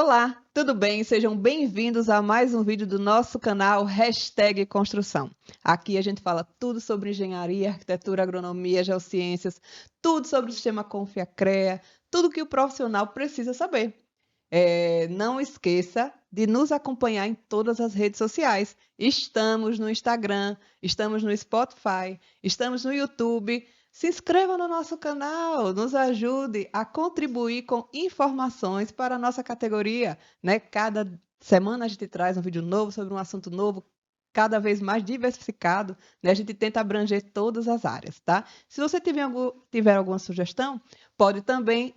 Olá, tudo bem? Sejam bem-vindos a mais um vídeo do nosso canal Hashtag Construção. Aqui a gente fala tudo sobre engenharia, arquitetura, agronomia, geociências, tudo sobre o sistema Confia-CREA, tudo que o profissional precisa saber. Não esqueça de nos acompanhar em todas as redes sociais. Estamos no Instagram, estamos no Spotify, estamos no YouTube. Se inscreva no nosso canal, nos ajude a contribuir com informações para a nossa categoria, né? Cada semana a gente traz um vídeo novo sobre um assunto novo, cada vez mais diversificado, né? A gente tenta abranger todas as áreas, tá? Se você tiver alguma sugestão, pode também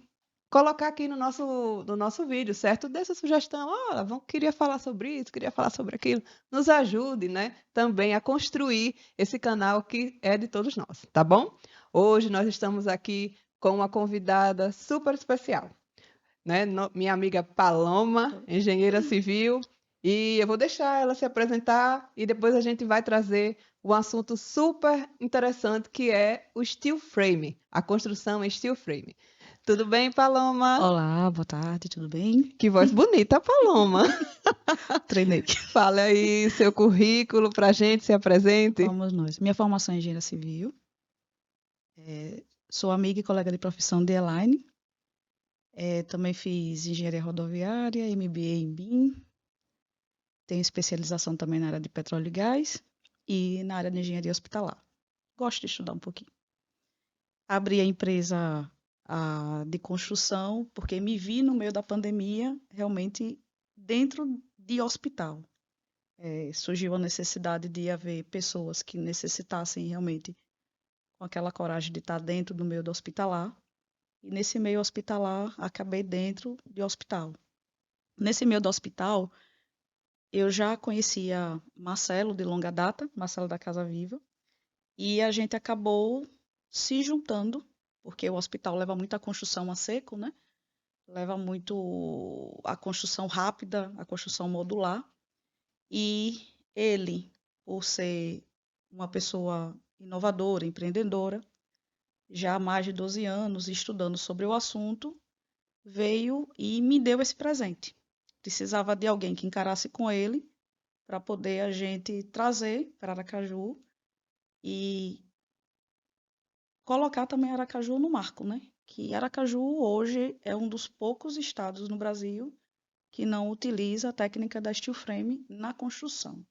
colocar aqui no nosso vídeo, certo? Dê essa sugestão, queria falar sobre isso, queria falar sobre aquilo. Nos ajude, né? Também a construir esse canal que é de todos nós, tá bom? Hoje nós estamos aqui com uma convidada super especial, né? Minha amiga Paloma, engenheira civil, e eu vou deixar ela se apresentar e depois a gente vai trazer um assunto super interessante que é o steel frame, a construção em steel frame. Tudo bem, Paloma? Olá, boa tarde, tudo bem? Que voz bonita, Paloma. Treinei. Fala aí seu currículo pra gente, se apresente. Vamos nós. Minha formação é engenheira civil. Sou amiga e colega de profissão de Elaine. Também fiz engenharia rodoviária, MBA em BIM. Tenho especialização também na área de petróleo e gás e na área de engenharia hospitalar. Gosto de estudar um pouquinho. Abri a empresa de construção porque me vi no meio da pandemia realmente dentro de hospital. Surgiu a necessidade de haver pessoas que necessitassem realmente com aquela coragem de estar dentro do meio do hospitalar. E nesse meio hospitalar, acabei dentro de hospital. Nesse meio do hospital, eu já conhecia Marcelo de longa data, Marcelo da Casa Viva, e a gente acabou se juntando, porque o hospital leva muita construção a seco, né? Leva muito a construção rápida, a construção modular. E ele, por ser uma pessoa inovadora, empreendedora, já há mais de 12 anos estudando sobre o assunto, veio e me deu esse presente. Precisava de alguém que encarasse com ele para poder a gente trazer para Aracaju e colocar também Aracaju no marco, né? Que Aracaju hoje é um dos poucos estados no Brasil que não utiliza a técnica da steel frame na construção.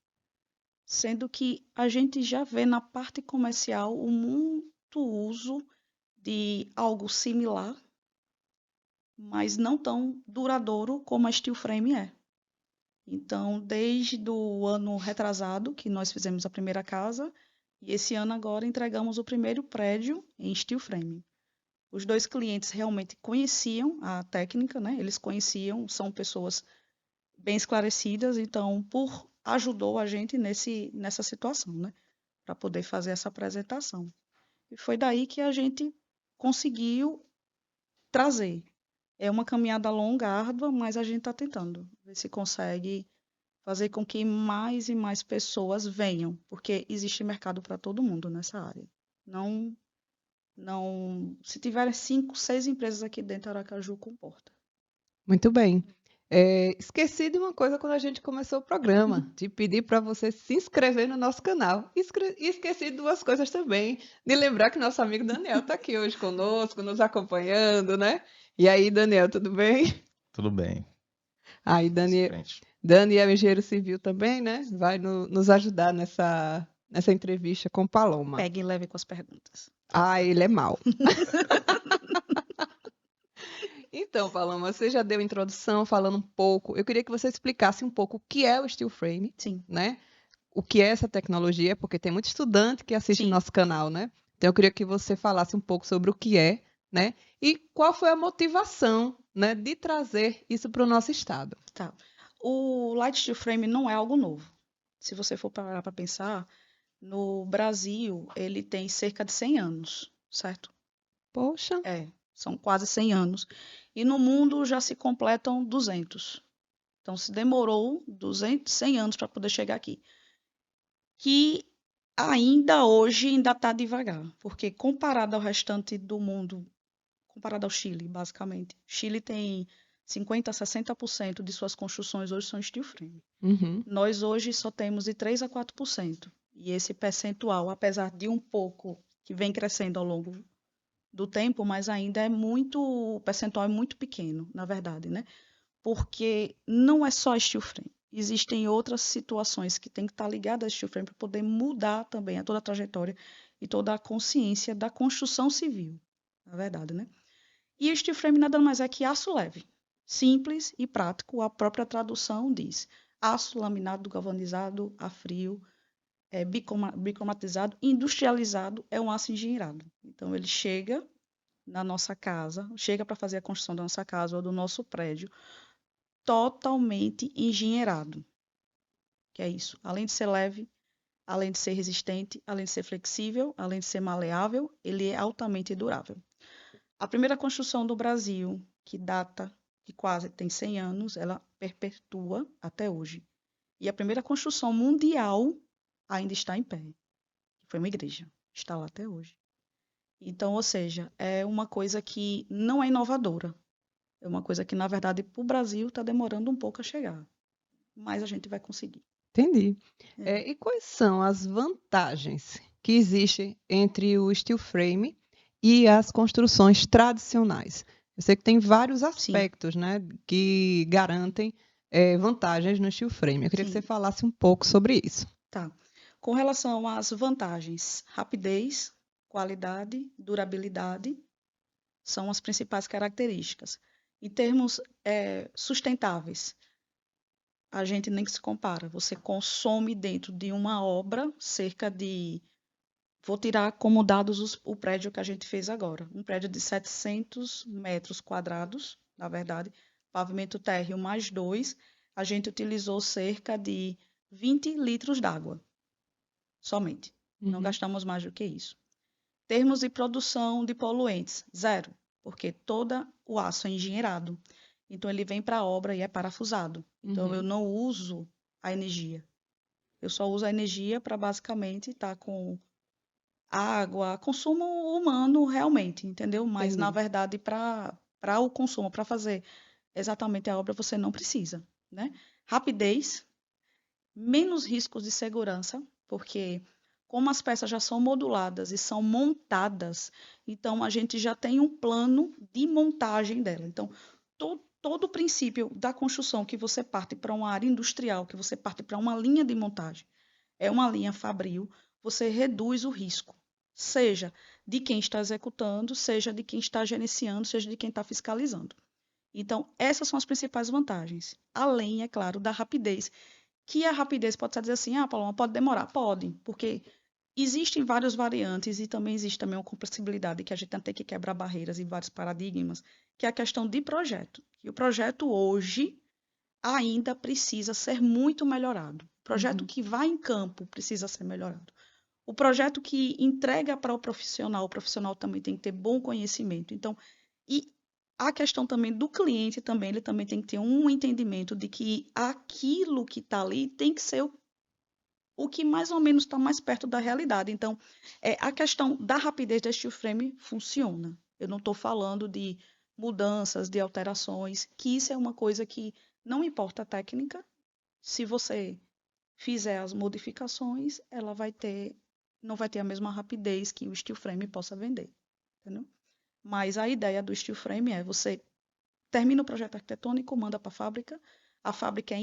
Sendo que a gente já vê na parte comercial o muito uso de algo similar, mas não tão duradouro como a steel frame é. Então, desde o ano retrasado, que nós fizemos a primeira casa, e esse ano agora entregamos o primeiro prédio em steel frame. Os dois clientes realmente conheciam a técnica, né? Eles conheciam, são pessoas bem esclarecidas, então ajudou a gente nessa situação, né? Para poder fazer essa apresentação. E foi daí que a gente conseguiu trazer. É uma caminhada longa, árdua, mas a gente está tentando ver se consegue fazer com que mais e mais pessoas venham, porque existe mercado para todo mundo nessa área. Não, não, se tiver 5, 6 empresas aqui dentro, Aracaju comporta. Muito bem. Esqueci de uma coisa quando a gente começou o programa, de pedir para você se inscrever no nosso canal. Esqueci de duas coisas também, de lembrar que nosso amigo Daniel está aqui hoje conosco, nos acompanhando, né? E aí, Daniel, tudo bem? Tudo bem, Aí, vamos em Daniel, frente. Daniel é engenheiro civil também, né? Vai nos ajudar nessa entrevista com Paloma. Pegue e leve com as perguntas. Ele é mau. Então, Paloma, você já deu a introdução falando um pouco. Eu queria que você explicasse um pouco o que é o steel frame, Sim, né? O que é essa tecnologia, porque tem muito estudante que assiste o sim, nosso canal, né? Então, eu queria que você falasse um pouco sobre o que é, né? E qual foi a motivação, né, de trazer isso para o nosso estado. tá. O light steel frame não é algo novo. Se você for parar para pensar, no Brasil ele tem cerca de 100 anos, certo? Poxa, São quase 100 anos. E no mundo já se completam 200. Então, se demorou 100 anos para poder chegar aqui. Que ainda hoje ainda está devagar, porque comparado ao restante do mundo, comparado ao Chile, basicamente. Chile tem 50% a 60% de suas construções hoje são steel frame. Uhum. Nós hoje só temos de 3% a 4%. E esse percentual, apesar de um pouco que vem crescendo ao longo do tempo, mas ainda o percentual é muito pequeno, na verdade, né? Porque não é só steel frame. Existem outras situações que têm que estar ligadas a steel frame para poder mudar também a toda a trajetória e toda a consciência da construção civil, na verdade, né? E o steel frame nada mais é que aço leve, simples e prático. A própria tradução diz aço laminado, galvanizado, a frio, bicromatizado, industrializado, é um aço engenheirado. Então, ele chega na nossa casa, chega para fazer a construção da nossa casa ou do nosso prédio, totalmente engenheirado. Que é isso. Além de ser leve, além de ser resistente, além de ser flexível, além de ser maleável, ele é altamente durável. A primeira construção do Brasil, que data, que quase tem 100 anos, ela perpetua até hoje. E a primeira construção mundial ainda está em pé. Foi uma igreja. Está lá até hoje. Então, ou seja, é uma coisa que não é inovadora. É uma coisa que, na verdade, para o Brasil está demorando um pouco a chegar. Mas a gente vai conseguir. Entendi. É. E quais são as vantagens que existem entre o steel frame e as construções tradicionais? Eu sei que tem vários Sim, aspectos, né, que garantem vantagens no steel frame. Eu queria que você sim. falasse um pouco sobre isso. Tá. Com relação às vantagens, rapidez, qualidade, durabilidade são as principais características. Em termos sustentáveis, a gente nem se compara. Você consome dentro de uma obra cerca de. Vou tirar como dados o prédio que a gente fez agora. Um prédio de 700 metros quadrados, na verdade, pavimento térreo mais 2, a gente utilizou cerca de 20 litros d'água, somente. Não gastamos mais do que isso. Termos de produção de poluentes, zero, porque todo o aço é engenheirado. Então, ele vem para a obra e é parafusado. Então, eu não uso a energia. Eu só uso a energia para, basicamente, estar com água, consumo humano realmente, entendeu? Mas, na Entendi. verdade, para o consumo, para fazer exatamente a obra, você não precisa, né? Rapidez, menos riscos de segurança, porque como as peças já são moduladas e são montadas, então a gente já tem um plano de montagem dela. Então, todo o princípio da construção que você parte para uma área industrial, que você parte para uma linha de montagem, é uma linha fabril, você reduz o risco, seja de quem está executando, seja de quem está gerenciando, seja de quem está fiscalizando. Então, essas são as principais vantagens, além, é claro, da rapidez, que a rapidez pode dizer assim, Paloma, pode demorar? Pode, porque existem várias variantes e também existe também uma complexidade que a gente tem que quebrar barreiras e vários paradigmas, que é a questão de projeto. E o projeto hoje ainda precisa ser muito melhorado. O projeto que vai em campo precisa ser melhorado. O projeto que entrega para o profissional também tem que ter bom conhecimento. Então, e a questão também do cliente também, ele também tem que ter um entendimento de que aquilo que está ali tem que ser o que mais ou menos está mais perto da realidade. Então, a questão da rapidez da steel frame funciona. Eu não estou falando de mudanças, de alterações, que isso é uma coisa que não importa a técnica, se você fizer as modificações, ela não vai ter a mesma rapidez que o steel frame possa vender, entendeu? Mas a ideia do steel frame é você termina o projeto arquitetônico, manda para a fábrica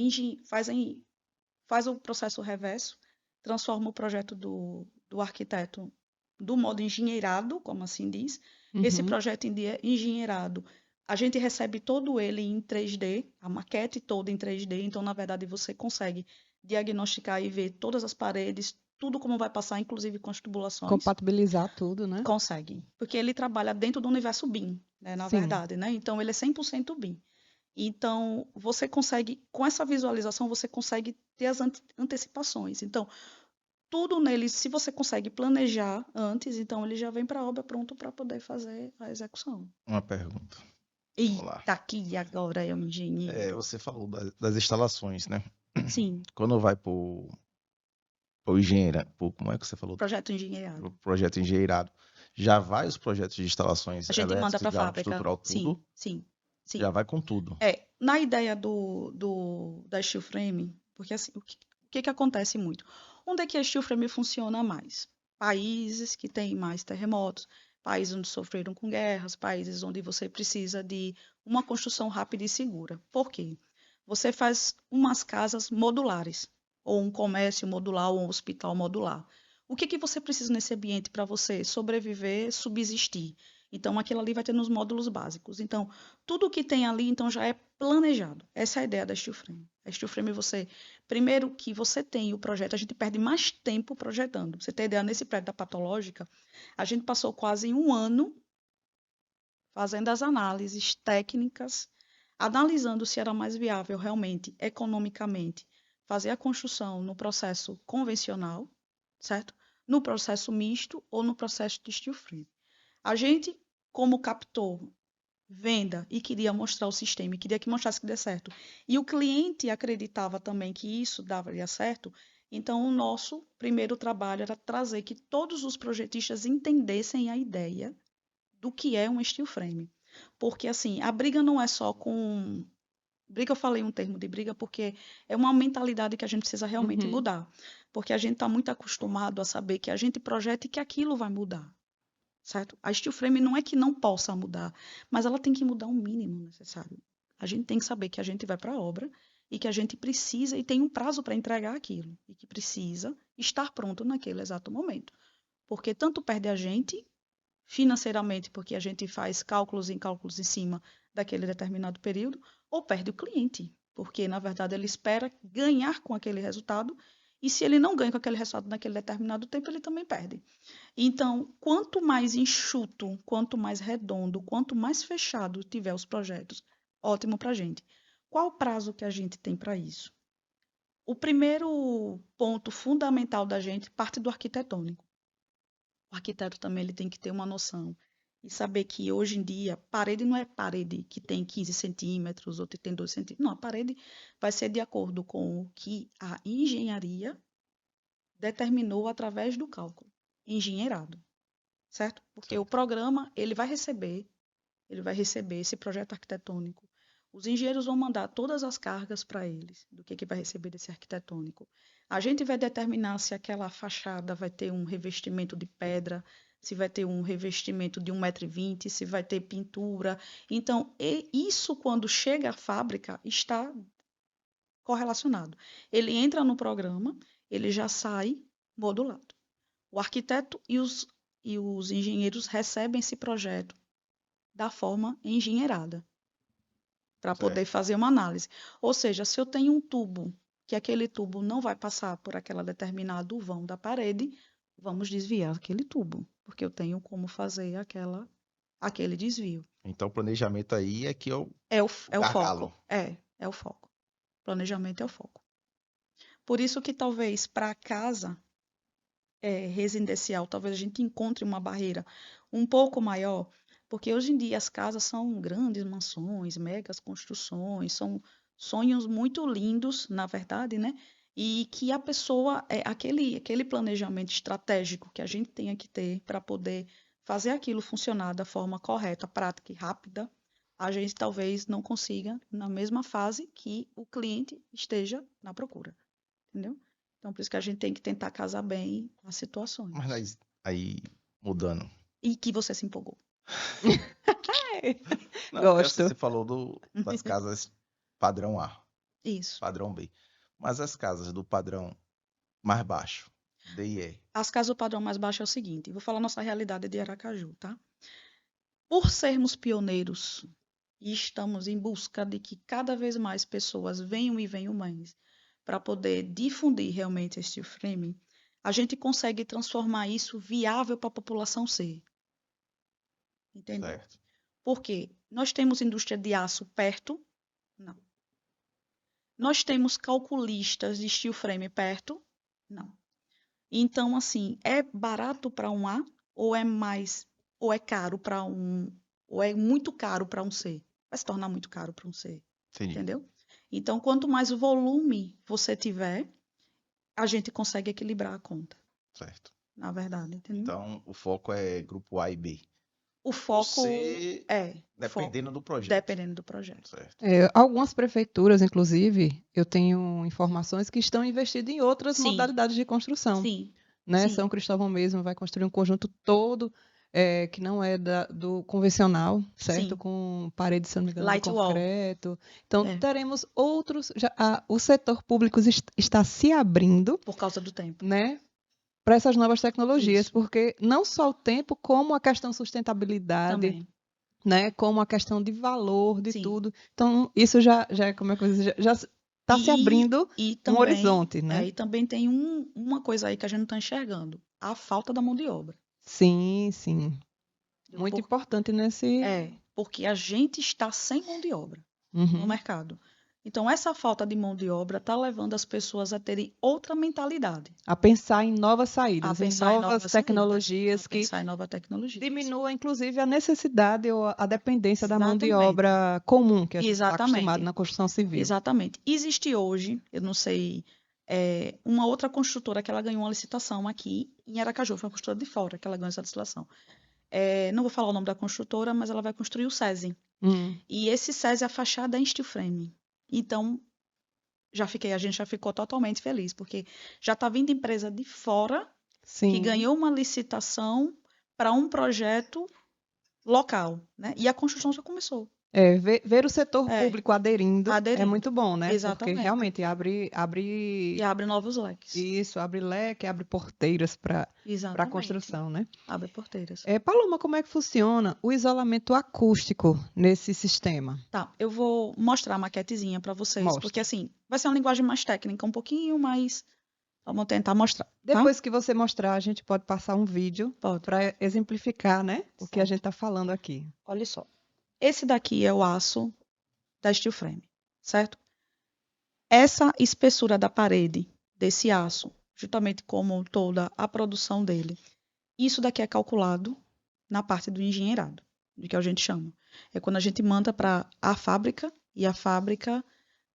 faz o processo reverso, transforma o projeto do arquiteto do modo engenheirado, como assim diz. Esse projeto engenheirado, a gente recebe todo ele em 3D, a maquete toda em 3D, então, na verdade, você consegue diagnosticar e ver todas as paredes, tudo como vai passar, inclusive com as tubulações. Compatibilizar tudo, né? Consegue, porque ele trabalha dentro do universo BIM, né, na verdade, né? Então, ele é 100% BIM. Então, você consegue, com essa visualização, você consegue ter as antecipações. Então, tudo nele, se você consegue planejar antes, então ele já vem para a obra pronto para poder fazer a execução. Uma pergunta. Eita, aqui agora é um engenheiro. Você falou das instalações, né? Sim, Quando vai pro engenheiro, como é que você falou? projeto engenheirado. Pro projeto engenheirado, já vai os projetos de instalações A gente manda elétricas, para a hidráulica, fábrica. estrutural, tudo? Sim, sim. Sim. Já vai com tudo. Na ideia da steel frame, porque assim, o que acontece muito? Onde é que a steel frame funciona mais? Países que têm mais terremotos, países onde sofreram com guerras, países onde você precisa de uma construção rápida e segura. Por quê? Você faz umas casas modulares, ou um comércio modular, ou um hospital modular. O que você precisa nesse ambiente para você sobreviver, subsistir? Então, aquilo ali vai ter nos módulos básicos. Então, tudo que tem ali, então, já é planejado. Essa é a ideia da steel frame. A steel frame, primeiro que você tem o projeto, a gente perde mais tempo projetando. Você tem ideia, nesse prédio da Patológica, a gente passou quase um ano fazendo as análises técnicas, analisando se era mais viável realmente, economicamente, fazer a construção no processo convencional, certo? No processo misto ou no processo de steel frame. A gente, como captou venda e queria mostrar o sistema e queria que mostrasse que dê certo. E o cliente acreditava também que isso daria certo. Então, o nosso primeiro trabalho era trazer que todos os projetistas entendessem a ideia do que é um steel frame. Porque, assim, a briga não é só com... Briga, eu falei um termo de briga porque é uma mentalidade que a gente precisa realmente mudar. Porque a gente está muito acostumado a saber que a gente projeta e que aquilo vai mudar. Certo? A steel frame não é que não possa mudar, mas ela tem que mudar o mínimo necessário. A gente tem que saber que a gente vai para a obra e que a gente precisa e tem um prazo para entregar aquilo e que precisa estar pronto naquele exato momento. Porque tanto perde a gente financeiramente, porque a gente faz cálculos em cima daquele determinado período, ou perde o cliente, porque na verdade ele espera ganhar com aquele resultado e se ele não ganha com aquele resultado naquele determinado tempo, ele também perde. Então, quanto mais enxuto, quanto mais redondo, quanto mais fechado tiver os projetos, ótimo para a gente. Qual o prazo que a gente tem para isso? O primeiro ponto fundamental da gente parte do arquitetônico. O arquiteto também ele tem que ter uma noção e saber que hoje em dia, parede não é parede que tem 15 centímetros ou que tem 12 centímetros. Não, a parede vai ser de acordo com o que a engenharia determinou através do cálculo engenheirado. Certo? Porque Certo. o programa, ele vai receber esse projeto arquitetônico. Os engenheiros vão mandar todas as cargas para eles, do que vai receber desse arquitetônico. A gente vai determinar se aquela fachada vai ter um revestimento de pedra, se vai ter um revestimento de 1,20 m, se vai ter pintura. Então, isso quando chega à fábrica está correlacionado. Ele entra no programa, ele já sai modulado. O arquiteto e os engenheiros recebem esse projeto da forma engenheirada, para poder fazer uma análise. Ou seja, se eu tenho um tubo, que aquele tubo não vai passar por aquele determinado vão da parede, vamos desviar aquele tubo, porque eu tenho como fazer aquele desvio. Então, o planejamento aí é que eu É o gargalo. foco. É o foco. Planejamento é o foco. Por isso que talvez para a casa residencial, talvez a gente encontre uma barreira um pouco maior, porque hoje em dia as casas são grandes mansões, megas construções, são sonhos muito lindos, na verdade, né? E que a pessoa, aquele planejamento estratégico que a gente tem que ter para poder fazer aquilo funcionar da forma correta, prática e rápida, a gente talvez não consiga na mesma fase que o cliente esteja na procura, entendeu? Então, por isso que a gente tem que tentar casar bem as situações. Mas aí, mudando. E que você se empolgou. Não, Gosto. você falou das casas padrão A, Isso. padrão B. Mas as casas do padrão mais baixo, D e E. As casas do padrão mais baixo é o seguinte, vou falar nossa realidade de Aracaju, tá? Por sermos pioneiros e estamos em busca de que cada vez mais pessoas venham mais para poder difundir realmente este frame, a gente consegue transformar isso viável para a população ser. Entendeu? Certo. Por quê? Nós temos indústria de aço perto? Não. Nós temos calculistas de steel frame perto? Não. Então, assim, é barato para um A ou ou é caro para ou é muito caro para um C? Vai se tornar muito caro para um C, Entendi. entendeu? Então, quanto mais volume você tiver, a gente consegue equilibrar a conta, Certo. na verdade, entendeu? Então, o foco é grupo A e B. O foco Você, é o foco, dependendo do projeto. dependendo do projeto. Certo. Algumas prefeituras, inclusive, eu tenho informações que estão investindo em outras Sim. modalidades de construção, Sim, né? sim. São Cristóvão mesmo vai construir um conjunto todo que não é do convencional, certo? Sim. Com parede, se não me engano, de Light wall. concreto. Então, É. teremos outros. O setor público está se abrindo, Por causa do tempo. né? Para essas novas tecnologias, Isso. porque não só o tempo, como a questão sustentabilidade, Também. né? Como a questão de valor de Sim. tudo. Então, isso já é como é que já está se abrindo E um também, horizonte, né? E também tem uma coisa aí que a gente não está enxergando. A falta da mão de obra. Sim, sim. Muito Por- importante nesse. porque a gente está sem mão de obra Uhum. no mercado. Então, essa falta de mão de obra está levando as pessoas a terem outra mentalidade. A pensar em novas saídas, A em pensar em novas novas tecnologias saídas, a que pensar em nova tecnologia. diminua, inclusive, a necessidade ou a dependência da mão de Exatamente. obra comum que a gente está Exatamente. acostumado na construção civil. Exatamente. Existe hoje, eu não sei, uma outra construtora que ela ganhou uma licitação aqui em Aracaju, foi uma construtora de fora que ela ganhou essa licitação. Não vou falar o nome da construtora, mas ela vai construir o SESI. E esse SESI, a fachada é em steel frame. Então, a gente já ficou totalmente feliz, porque já está vindo empresa de fora que Sim. ganhou uma licitação para um projeto local, né? E a construção já começou. Ver o setor público aderindo é Aderindo. muito bom, né? Exatamente. Porque realmente abre E abre novos leques. isso, abre leque, abre porteiras para a Exatamente. construção, né? Abre porteiras. Paloma, como é que funciona o isolamento acústico nesse sistema? Tá, eu vou mostrar a maquetezinha para vocês, Mostra. porque assim, vai ser uma linguagem mais técnica, um pouquinho mais. Vamos tentar mostrar. Tá? Depois que você mostrar, a gente pode passar um vídeo para exemplificar, né? O que a gente está falando aqui. Olha só. Esse daqui é o aço da steel frame, certo? Essa espessura da parede desse aço, justamente como toda a produção dele, isso daqui é calculado na parte do engenheirado, de que a gente chama. É quando a gente manda para a fábrica e a fábrica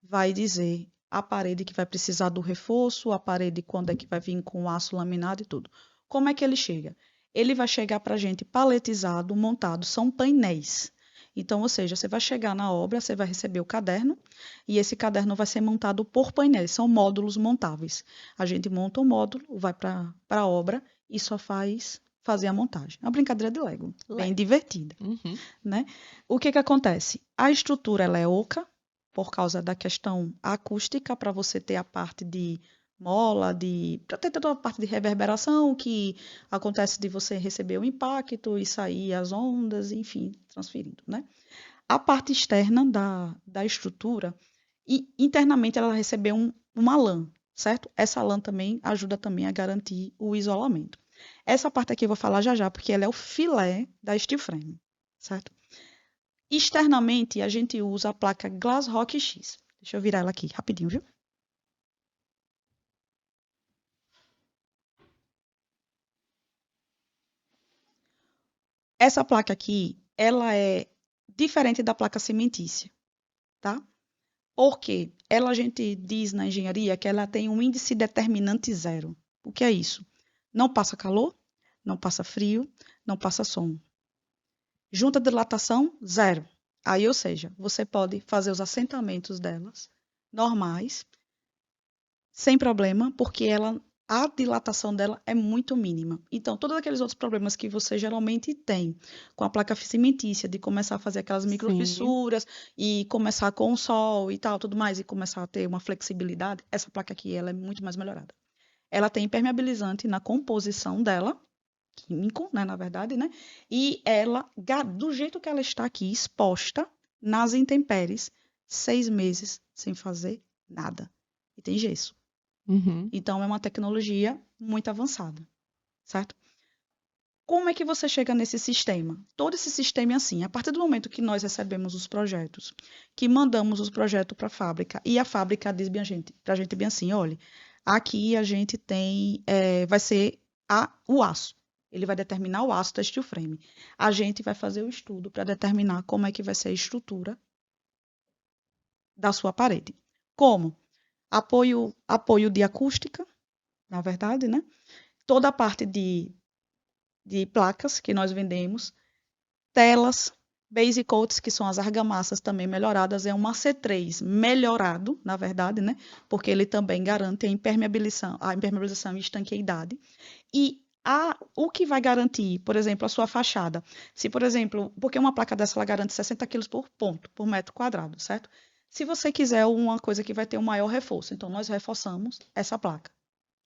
vai dizer a parede que vai precisar do reforço, a parede quando é que vai vir com o aço laminado e tudo. Como é que ele chega? Ele vai chegar para a gente paletizado, montado, são painéis. Então, ou seja, você vai chegar na obra, você vai receber o caderno e esse caderno vai ser montado por painéis, são módulos montáveis. A gente monta o módulo, vai para a obra e só faz fazer a montagem. É uma brincadeira de Lego, bem divertida. Né? O que acontece? A estrutura ela é oca, por causa da questão acústica, para você ter a parte de mola, para ter toda a parte de reverberação que acontece de você receber o impacto e sair as ondas, enfim, transferindo, né? A parte externa da estrutura, e internamente ela recebeu uma lã, certo? Essa lã também ajuda também a garantir o isolamento. Essa parte aqui eu vou falar já, porque ela é o filé da steel frame, certo? Externamente, a gente usa a placa Glassrock X. Deixa eu virar ela aqui, rapidinho, viu? Essa placa aqui, ela é diferente da placa cimentícia, tá? Porque a gente diz na engenharia que ela tem um índice determinante zero. O que é isso? Não passa calor, não passa frio, não passa som. Junta de dilatação, zero. Aí, ou seja, você pode fazer os assentamentos delas normais, sem problema, porque a dilatação dela é muito mínima. Então, todos aqueles outros problemas que você geralmente tem com a placa cimentícia, de começar a fazer aquelas microfissuras e começar com o sol e tal, tudo mais, e começar a ter uma flexibilidade, essa placa aqui ela é muito mais melhorada. Ela tem impermeabilizante na composição dela, químico, né, na verdade, né? E ela, do jeito que ela está aqui, exposta nas intempéries, 6 meses sem fazer nada. E tem gesso. Então, é uma tecnologia muito avançada, certo? Como é que você chega nesse sistema? Todo esse sistema é assim, a partir do momento que nós recebemos os projetos, que mandamos os projetos para a fábrica, e a fábrica diz para a gente bem assim, olha, aqui a gente tem, vai ser o aço. Ele vai determinar o aço da steel frame. A gente vai fazer o estudo para determinar como é que vai ser a estrutura da sua parede. Como? Apoio de acústica, na verdade, né? Toda a parte de placas que nós vendemos, Telas, base coats, que são as argamassas também melhoradas, é um AC3 melhorado, na verdade, né? Porque ele também garante a impermeabilização e estanqueidade. E o que vai garantir, por exemplo, a sua fachada? Se, por exemplo, porque uma placa dessa ela garante 60 quilos por ponto, por metro quadrado, certo? Se você quiser uma coisa que vai ter um maior reforço, então nós reforçamos essa placa,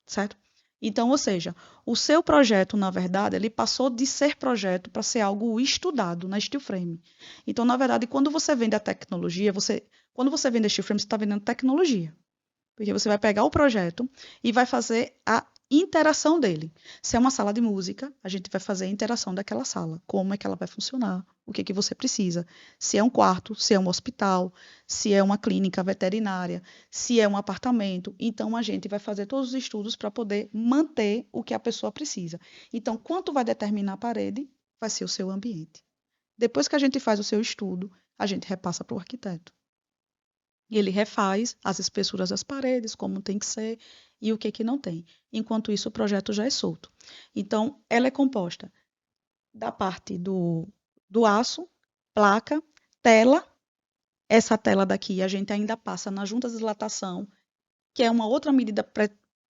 certo? Então, ou seja, o seu projeto, na verdade, ele passou de ser projeto para ser algo estudado na steel frame. Então, na verdade, quando você vende a tecnologia, quando você vende a steel frame, você está vendendo tecnologia. Porque você vai pegar o projeto e vai fazer a interação dele. Se é uma sala de música, a gente vai fazer a interação daquela sala. Como é que ela vai funcionar? O que é que você precisa? Se é um quarto, se é um hospital, se é uma clínica veterinária, se é um apartamento. Então, a gente vai fazer todos os estudos para poder manter o que a pessoa precisa. Então, quanto vai determinar a parede? Vai ser o seu ambiente. Depois que a gente faz o seu estudo, a gente repassa para o arquiteto. E ele refaz as espessuras das paredes, como tem que ser, e o que não tem. Enquanto isso, o projeto já é solto. Então, ela é composta da parte do aço, placa, tela. Essa tela daqui a gente ainda passa na junta de dilatação, que é uma outra medida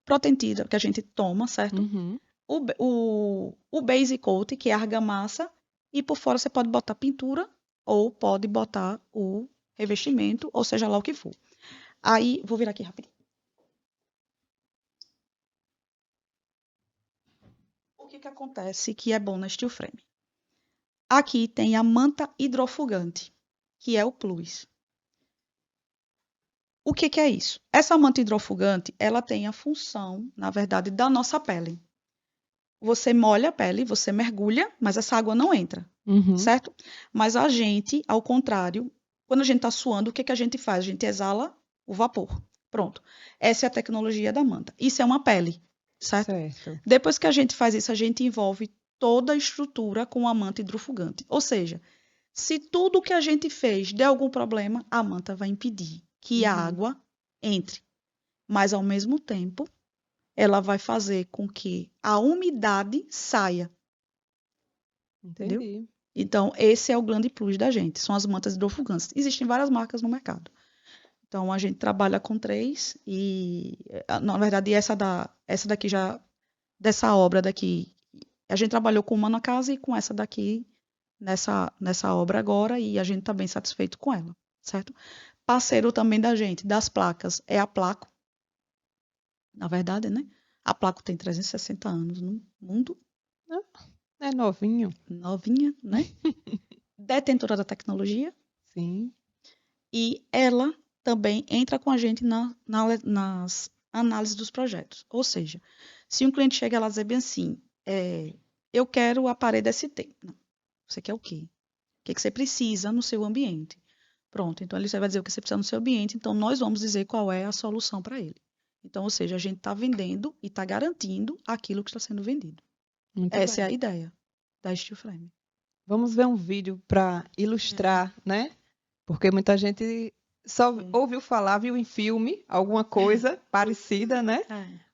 protegida que a gente toma, certo? Uhum. O base coat, que é a argamassa, e por fora você pode botar pintura ou pode botar o revestimento, ou seja lá o que for. Aí, vou virar aqui rapidinho. O que acontece que é bom na steel frame? Aqui tem a manta hidrofugante, que é o plus. O que é isso? Essa manta hidrofugante, ela tem a função, na verdade, da nossa pele. Você molha a pele, você mergulha, mas essa água não entra, certo? Mas a gente, ao contrário, quando a gente está suando, o que a gente faz? A gente exala o vapor. Pronto. Essa é a tecnologia da manta. Isso é uma pele, certo? Depois que a gente faz isso, a gente envolve toda a estrutura com a manta hidrofugante. Ou seja, se tudo que a gente fez der algum problema, a manta vai impedir que a água entre. Mas, ao mesmo tempo, ela vai fazer com que a umidade saia. Entendi. Entendeu? Então, esse é o grande plus da gente, são as mantas hidrofugantes. Existem várias marcas no mercado. Então, a gente trabalha com 3 e, na verdade, essa daqui já, dessa obra daqui, a gente trabalhou com uma na casa e com essa daqui, nessa obra agora, e a gente está bem satisfeito com ela, certo? Parceiro também da gente, das placas, é a Placo. Na verdade, né? A Placo tem 360 anos no mundo. É novinho. Novinha, né? Detentora da tecnologia. Sim. E ela também entra com a gente nas análises dos projetos. Ou seja, se um cliente chega lá e dizer bem assim, eu quero a parede ST. Não. Você quer o quê? O que você precisa no seu ambiente? Pronto, então ele vai dizer o que você precisa no seu ambiente, então nós vamos dizer qual é a solução para ele. Então, ou seja, a gente está vendendo e está garantindo aquilo que está sendo vendido. Essa é a ideia da steel frame. Vamos ver um vídeo para ilustrar, né? Porque muita gente só ouviu falar, viu em filme alguma coisa parecida, né?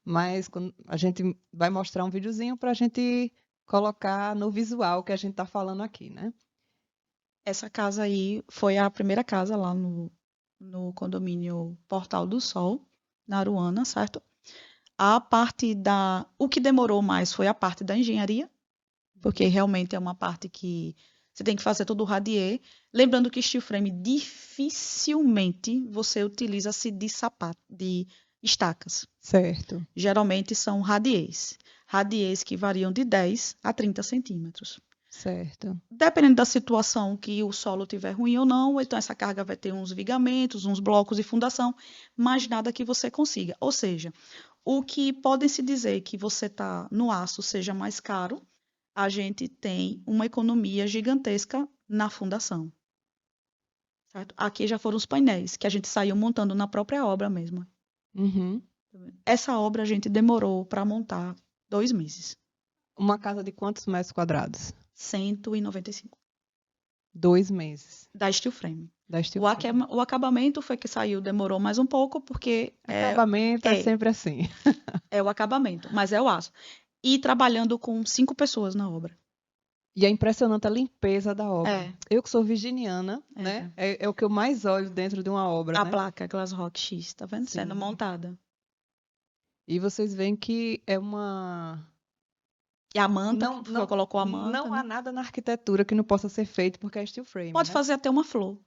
Mas a gente vai mostrar um videozinho para a gente colocar no visual que a gente está falando aqui, né? Essa casa aí foi a primeira casa lá no condomínio Portal do Sol, na Aruana, certo? O que demorou mais foi a parte da engenharia, porque realmente é uma parte que você tem que fazer todo o radier. Lembrando que steel frame dificilmente você utiliza-se de estacas. Certo. Geralmente são radiers. Radiers que variam de 10 a 30 centímetros. Certo. Dependendo da situação que o solo tiver ruim ou não, então essa carga vai ter uns vigamentos, uns blocos de fundação, mas nada que você consiga. Ou seja, o que podem se dizer que você está no aço seja mais caro, a gente tem uma economia gigantesca na fundação. Certo? Aqui já foram os painéis, que a gente saiu montando na própria obra mesmo. Essa obra a gente demorou para montar 2 meses. Uma casa de quantos metros quadrados? 195. 2 meses. Da steel frame. O acabamento foi que saiu, demorou mais um pouco, porque... Acabamento é sempre assim. É o acabamento, mas é o aço. E trabalhando com 5 pessoas na obra. E é impressionante a limpeza da obra. É. Eu que sou virginiana, É. né? É o que eu mais olho dentro de uma obra, A né? placa Glass Rock X, tá vendo? Sendo Sim. montada. E vocês veem que é uma... E a manta, Não, que não, colocou a manta, não há né? nada na arquitetura que não possa ser feito porque é steel frame, Pode né? fazer até uma flor.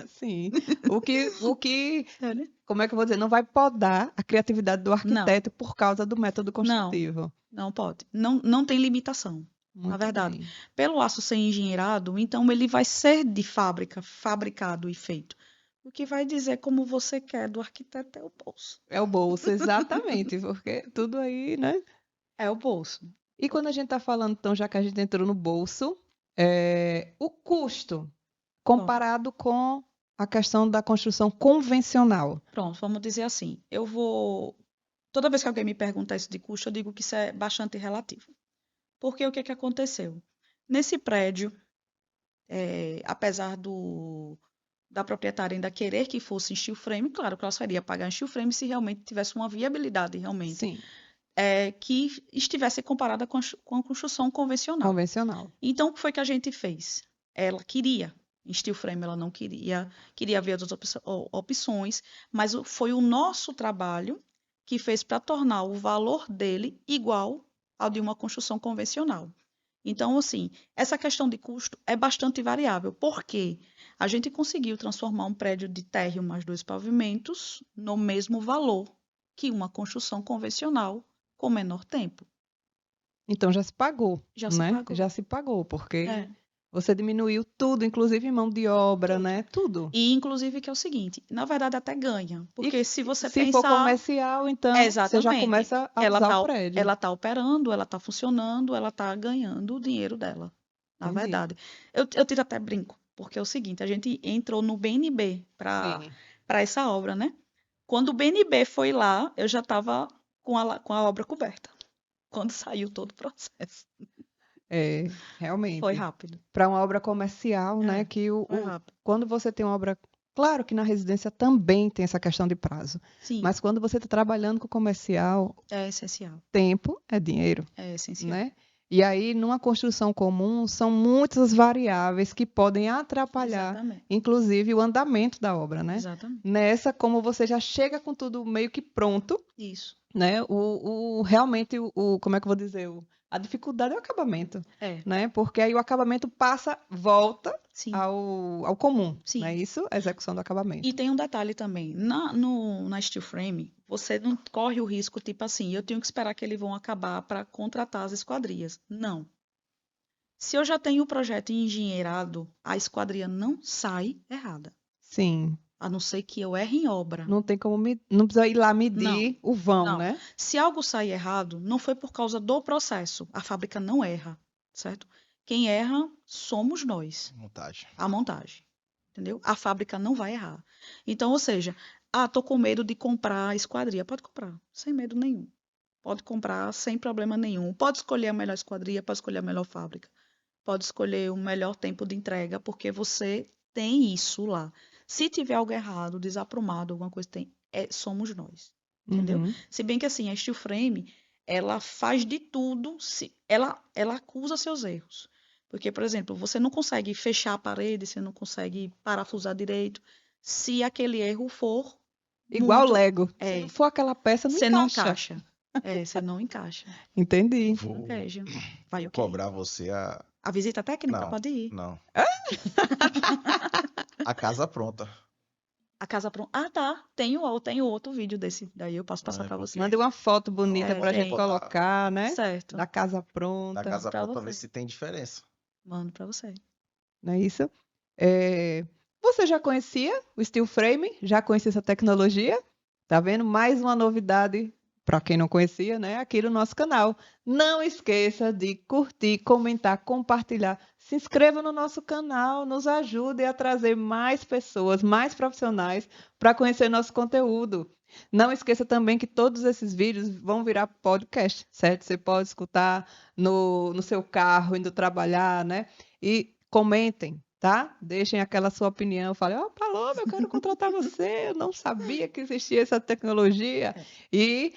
Sim. O que, É, né? como é que eu vou dizer? Não vai podar a criatividade do Não, arquiteto por causa do método construtivo. não pode. Não tem limitação. Na Muito verdade, bem. pelo aço ser engenheirado, então ele vai ser de fábrica, fabricado e feito. O que vai dizer como você quer do arquiteto é o bolso. É o bolso, exatamente, porque tudo aí, né? É o bolso. E quando a gente está falando, então, já que a gente entrou no bolso, o custo comparado com a questão da construção convencional. Pronto, vamos dizer assim. Toda vez que alguém me pergunta isso de custo, eu digo que isso é bastante relativo. Porque o que que aconteceu? Nesse prédio, apesar da proprietária ainda querer que fosse em steel frame, claro que ela só iria pagar em steel frame se realmente tivesse uma viabilidade realmente, Sim, que estivesse comparada com a construção convencional. convencional. Então, o que foi que a gente fez? Ela queria em steel frame, ela não queria ver outras opções, mas foi o nosso trabalho que fez para tornar o valor dele igual ao de uma construção convencional. Então, assim, essa questão de custo é bastante variável, porque a gente conseguiu transformar um prédio de térreo mais 2 pavimentos no mesmo valor que uma construção convencional com menor tempo. Então já se pagou, Já se né? pagou. Já se pagou, porque É. você diminuiu tudo, inclusive mão de obra, Tudo. né? Tudo. E, inclusive, que é o seguinte, na verdade até ganha, porque se você Se for pensar... comercial, então você já Exatamente. começa a Ela usar tá, o prédio. ela tá operando, ela tá funcionando, ela tá ganhando o dinheiro dela, na Entendi. verdade. Eu tiro até brinco, porque é o seguinte, a gente entrou no BNB para Sim. essa obra, né? Quando o BNB foi lá, eu já estava com a obra coberta. Quando saiu todo o processo. É, Foi realmente. rápido. Para uma obra comercial, né? Que Foi rápido. quando você tem uma obra. Claro que na residência também tem essa questão de prazo. Sim, Mas quando você está trabalhando com comercial, é essencial. tempo é dinheiro, É essencial. né? E aí, numa construção comum, são muitas variáveis que podem atrapalhar, Exatamente. inclusive, o andamento da obra, né? Exatamente. Nessa, como você já chega com tudo meio que pronto, Isso. né? Realmente, como é que eu vou dizer? A dificuldade é o acabamento, É. né? Porque aí o acabamento volta Sim. ao comum, Sim. não é isso? A execução do acabamento. E tem um detalhe também. Na steel frame, você não corre o risco, tipo assim, eu tenho que esperar que eles vão acabar para contratar as esquadrias. Não. Se eu já tenho o projeto engenheirado, a esquadria não sai errada. Sim. A não ser que eu erre em obra. Não tem como não precisa ir lá medir o vão, Não. né? Se algo sair errado, não foi por causa do processo. A fábrica não erra, certo? Quem erra somos nós. Montagem. A montagem. Entendeu? A fábrica não vai errar. Então, ou seja, tô com medo de comprar a esquadria. Pode comprar, sem medo nenhum. Pode comprar sem problema nenhum. Pode escolher a melhor esquadria, pode escolher a melhor fábrica. Pode escolher o melhor tempo de entrega, porque você tem isso lá. Se tiver algo errado, desaprumado, alguma coisa somos nós. Entendeu? Uhum. Se bem que assim, a steel frame, ela faz de tudo, ela acusa seus erros. Porque, por exemplo, você não consegue fechar a parede, você não consegue parafusar direito, se aquele erro for Igual muito... Lego. Se não for aquela peça, não Você encaixa. não encaixa. Você não encaixa. Entendi. Vou Encaixa. Vai o quê? cobrar você A visita técnica Não, pode ir. não. A casa pronta. A casa pronta. Ah, tá. Tenho outro vídeo desse. Daí eu posso passar para você. Mande uma foto bonita pra gente tem. colocar, né? Certo. Da casa pronta. Da casa pra pronta, pra ver você. se tem diferença. Mando para você. Não é isso? Você já conhecia o steel frame? Já conhecia essa tecnologia? Tá vendo? Mais uma novidade para quem não conhecia, né? Aqui no nosso canal. Não esqueça de curtir, comentar, compartilhar. Se inscreva no nosso canal, nos ajude a trazer mais pessoas, mais profissionais para conhecer nosso conteúdo. Não esqueça também que todos esses vídeos vão virar podcast, certo? Você pode escutar no seu carro, indo trabalhar, né? E comentem, tá? Deixem aquela sua opinião. Falem, Paloma, eu quero contratar você. Eu não sabia que existia essa tecnologia. E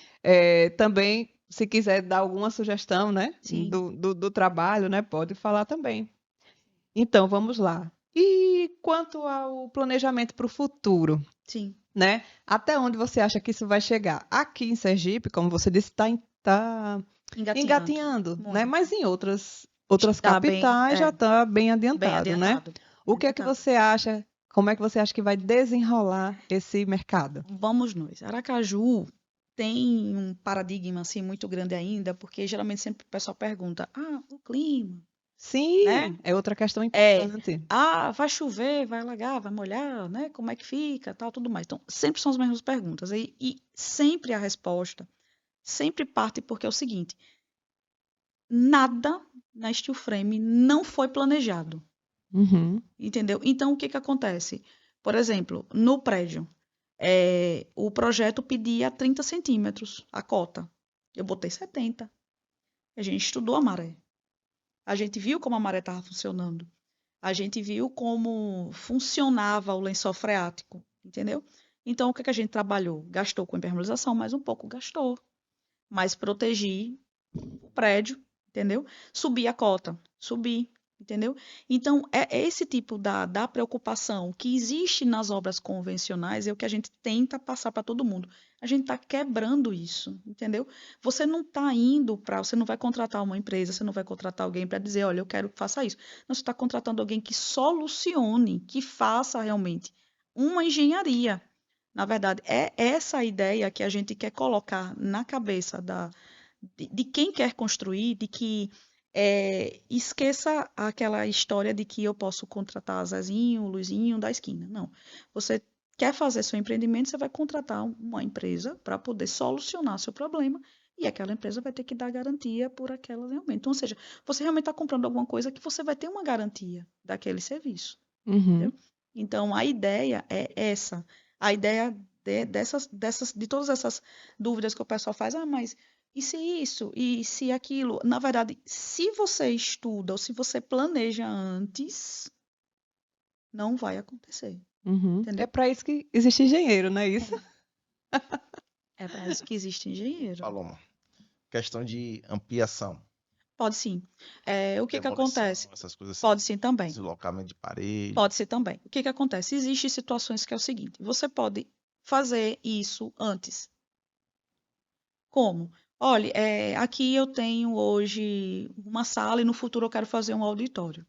também se quiser dar alguma sugestão, né, Sim. do trabalho, né, pode falar também. Então, vamos lá. E quanto ao planejamento para o futuro, Sim. né? Até onde você acha que isso vai chegar? Aqui em Sergipe, como você disse, está engatinhando, né? Muito. Mas em outras Tá bem, capitais já está bem bem adiantado, né? adiantado. O que é que você acha? Como é que você acha que vai desenrolar esse mercado? Vamos nós. Aracaju tem um paradigma assim muito grande ainda, porque geralmente sempre o pessoal pergunta: o clima, né? Sim, é outra questão É, importante. vai chover, vai alagar, vai molhar, né? Como é que fica, tal, tudo mais. Então, sempre são as mesmas perguntas. E sempre a resposta sempre parte porque é o seguinte: nada na steel frame não foi planejado, Uhum. entendeu? Então, o que que acontece? Por exemplo, no prédio, o projeto pedia 30 centímetros a cota. Eu botei 70. A gente estudou a maré. A gente viu como a maré estava funcionando. A gente viu como funcionava o lençol freático, entendeu? Então, o que que a gente trabalhou? Gastou com impermeabilização, mais um pouco gastou. Mas protegi o prédio, entendeu? Subi a cota, subi, entendeu? Então, é esse tipo da preocupação que existe nas obras convencionais, é o que a gente tenta passar para todo mundo. A gente está quebrando isso, entendeu? Você não está indo para. Você não vai contratar uma empresa, você não vai contratar alguém para dizer, olha, eu quero que faça isso. Não, você está contratando alguém que solucione, que faça realmente uma engenharia. Na verdade, é essa a ideia que a gente quer colocar na cabeça de quem quer construir, de que esqueça aquela história de que eu posso contratar Zezinho, Luizinho da esquina. Não. Você quer fazer seu empreendimento, você vai contratar uma empresa para poder solucionar seu problema e aquela empresa vai ter que dar garantia por aquela realmente. Então, ou seja, você realmente está comprando alguma coisa que você vai ter uma garantia daquele serviço. Uhum. Entendeu? Então, a ideia é essa. A ideia de todas essas dúvidas que o pessoal faz, mas e se isso? E se aquilo? Na verdade, se você estuda ou se você planeja antes, não vai acontecer. Uhum. É Entendeu? para isso que existe engenheiro, não é isso? É para isso que existe engenheiro. Paloma, questão de ampliação, Pode sim. O que que demolição, acontece? essas coisas assim, Pode sim também. deslocamento de parede. Pode ser também. O que que acontece? Existem situações que é o seguinte: você pode fazer isso antes. Como? Olha, aqui eu tenho hoje uma sala e no futuro eu quero fazer um auditório.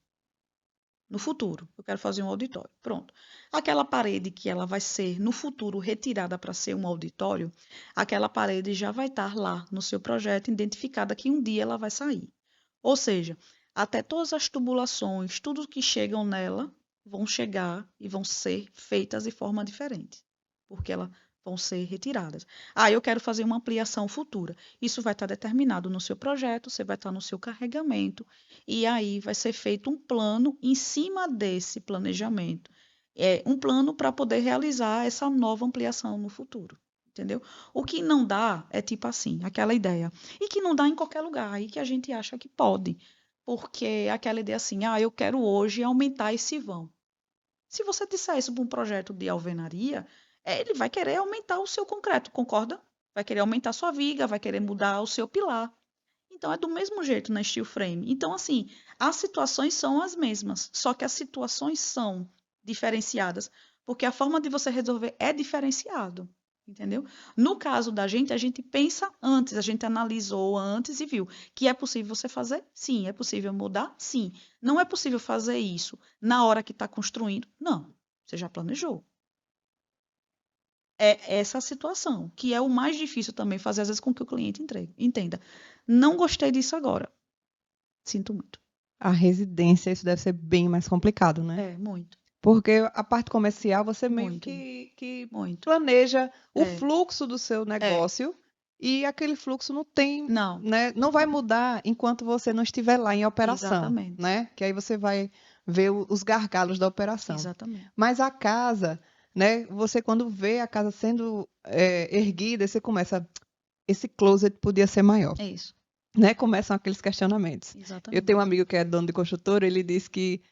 No futuro, eu quero fazer um auditório. Pronto. Aquela parede que ela vai ser no futuro retirada para ser um auditório, aquela parede já vai estar lá no seu projeto, identificada que um dia ela vai sair. Ou seja, até todas as tubulações, tudo que chegam nela, vão chegar e vão ser feitas de forma diferente, porque elas vão ser retiradas. Eu quero fazer uma ampliação futura. Isso vai estar determinado no seu projeto, você vai estar no seu carregamento, e aí vai ser feito um plano em cima desse planejamento. Um plano para poder realizar essa nova ampliação no futuro. Entendeu? O que não dá é tipo assim, aquela ideia. E que não dá em qualquer lugar, aí que a gente acha que pode. Porque aquela ideia assim, eu quero hoje aumentar esse vão. Se você disser isso para um projeto de alvenaria, ele vai querer aumentar o seu concreto, concorda? Vai querer aumentar a sua viga, vai querer mudar o seu pilar. Então, é do mesmo jeito na steel frame. Então, assim, as situações são as mesmas, só que as situações são diferenciadas, porque a forma de você resolver é diferenciado, entendeu? No caso da gente, a gente pensa antes, a gente analisou antes e viu que é possível você fazer? Sim. É possível mudar? Sim. Não é possível fazer isso na hora que está construindo? Não. Você já planejou. É essa a situação, que é o mais difícil também fazer, às vezes, com que o cliente entenda. Não gostei disso agora. Sinto muito. A residência, isso deve ser bem mais complicado, né? Muito. Porque a parte comercial você meio Muito. que Muito. planeja o fluxo do seu É. negócio e aquele fluxo não tem, Não. né, não vai mudar enquanto você não estiver lá em operação, Exatamente. né? Que aí você vai ver os gargalos da operação. Exatamente. Mas a casa, né? Você quando vê a casa sendo erguida, você começa, esse closet podia ser maior. É isso. Né? Começam aqueles questionamentos. Exatamente. Eu tenho um amigo que é dono de construtora, ele diz que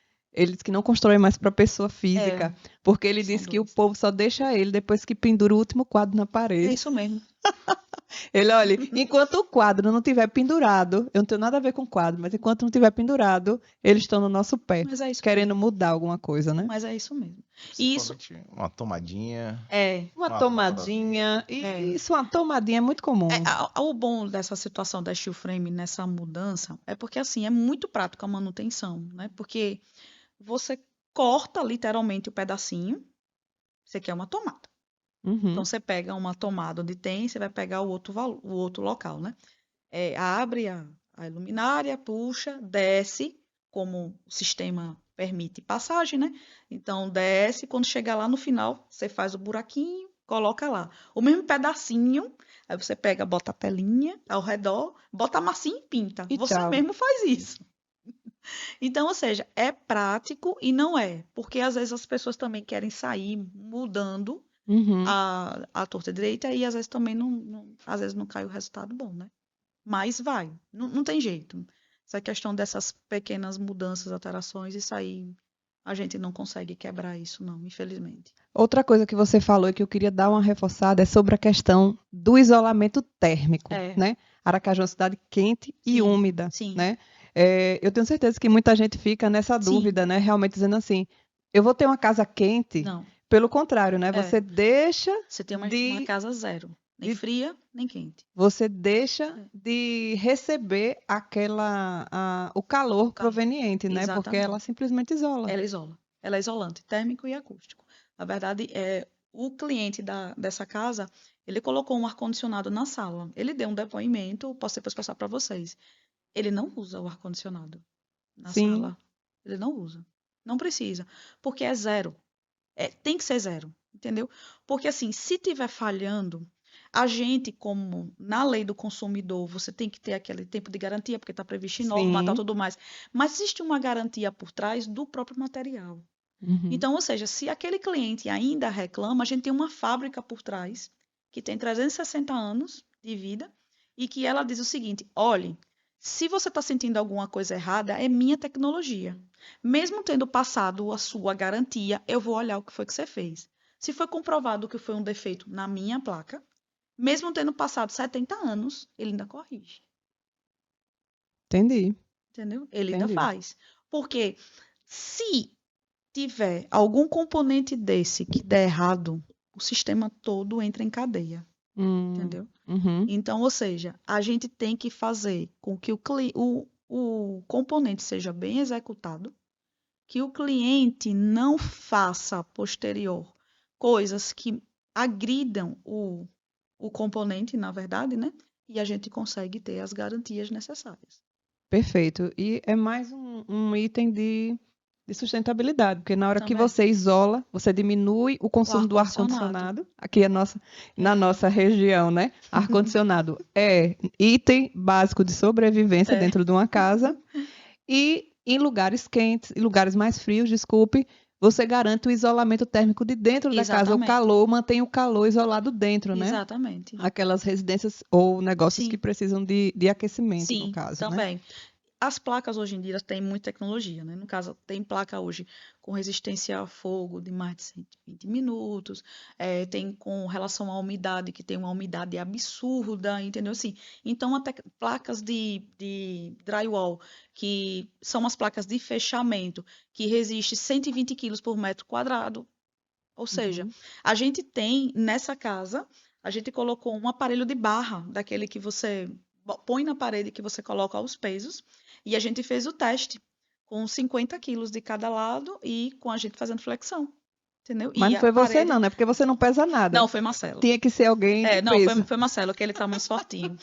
não constrói mais para pessoa física, porque ele diz que o povo só deixa ele depois que pendura o último quadro na É parede. isso mesmo. Ele, olha, enquanto o quadro não tiver pendurado, eu não tenho nada a ver com o quadro, mas enquanto não tiver pendurado, eles estão no nosso pé, Mas é isso querendo mudar alguma coisa, né? Mas é isso mesmo. E isso Principalmente uma tomadinha. Uma Uma tomadinha, e É. isso, uma tomadinha é muito comum. o bom dessa situação da steel frame nessa mudança é porque assim é muito prático a manutenção, né? Porque você corta literalmente o pedacinho, você quer uma tomada. Uhum. Então você pega uma tomada onde tem, você vai pegar o outro local, né? Abre a luminária, puxa, desce, como o sistema permite passagem, né? Então desce, quando chegar lá no final, você faz o buraquinho, coloca lá. O mesmo pedacinho, aí você pega, bota a telinha ao redor, bota a massinha e pinta. E Você tchau. mesmo faz isso. Então, ou seja, é prático e não é, porque às vezes as pessoas também querem sair mudando Uhum. a torta direita e às vezes também às vezes não cai o resultado bom, né? Mas vai, não tem jeito. Essa questão dessas pequenas mudanças, alterações, isso aí a gente não consegue quebrar isso, não, infelizmente. Outra coisa que você falou e que eu queria dar uma reforçada é sobre a questão do isolamento térmico, né? Aracaju é uma cidade quente e Sim, úmida, sim. né? Eu tenho certeza que muita gente fica nessa Sim. dúvida, né? Realmente dizendo assim, eu vou ter uma casa quente? Não, Pelo contrário, né? Você deixa você tem uma de casa zero, nem de- fria, nem quente. você deixa de receber o calor proveniente, né? Porque Exatamente. ela simplesmente isola. Ela isola. Ela é isolante, térmico e acústico. Na verdade, o cliente dessa casa, ele colocou um ar-condicionado na sala. Ele deu um depoimento, posso depois passar para vocês. Ele não usa o ar-condicionado na Sim. sala. Ele não usa. Não precisa. Porque é zero. Tem que ser zero. Entendeu? Porque assim, se tiver falhando, a gente, como na lei do consumidor, você tem que ter aquele tempo de garantia, porque está previsto em norma, tal, Sim. tudo mais. Mas existe uma garantia por trás do próprio material. Uhum. Então, ou seja, se aquele cliente ainda reclama, a gente tem uma fábrica por trás que tem 360 anos de vida e que ela diz o seguinte: olhe, se você está sentindo alguma coisa errada, é minha tecnologia. Mesmo tendo passado a sua garantia, eu vou olhar o que foi que você fez. Se foi comprovado que foi um defeito na minha placa, mesmo tendo passado 70 anos, ele ainda corrige. Entendi. Entendeu? Ele ainda Entendi. faz. Porque se tiver algum componente desse que der errado, o sistema todo entra em cadeia. Entendeu? Uhum. Então, ou seja, a gente tem que fazer com que o componente seja bem executado, que o cliente não faça posterior coisas que agridam o componente, na verdade, né? E a gente consegue ter as garantias necessárias. Perfeito. E é mais um item de sustentabilidade, porque na hora que Também. você isola, você diminui o consumo do ar-condicionado. Aqui na nossa região, né? Ar-condicionado é item básico de sobrevivência dentro de uma casa. E em lugares quentes, em lugares mais frios, desculpe, você garante o isolamento térmico de dentro da casa. O Exatamente. calor, mantém o calor isolado dentro, né? Exatamente. Aquelas residências ou negócios Sim. que precisam de aquecimento, no Sim, caso, né? também. As placas hoje em dia têm muita tecnologia, né? No caso, tem placa hoje com resistência a fogo de mais de 120 minutos, tem com relação à umidade, que tem uma umidade absurda, entendeu? Assim, então, até placas de drywall, que são as placas de fechamento, que resistem 120 quilos por metro quadrado. Ou seja, a gente tem nessa casa, a gente colocou um aparelho de barra, daquele que você põe na parede, que você coloca os pesos, e a gente fez o teste com 50 quilos de cada lado e com a gente fazendo flexão. Entendeu? Mas E não foi a você parede... não, né? Porque você não pesa nada. Não, foi Marcelo. Tinha que ser alguém de Não, peso. foi Marcelo, que ele tá mais fortinho.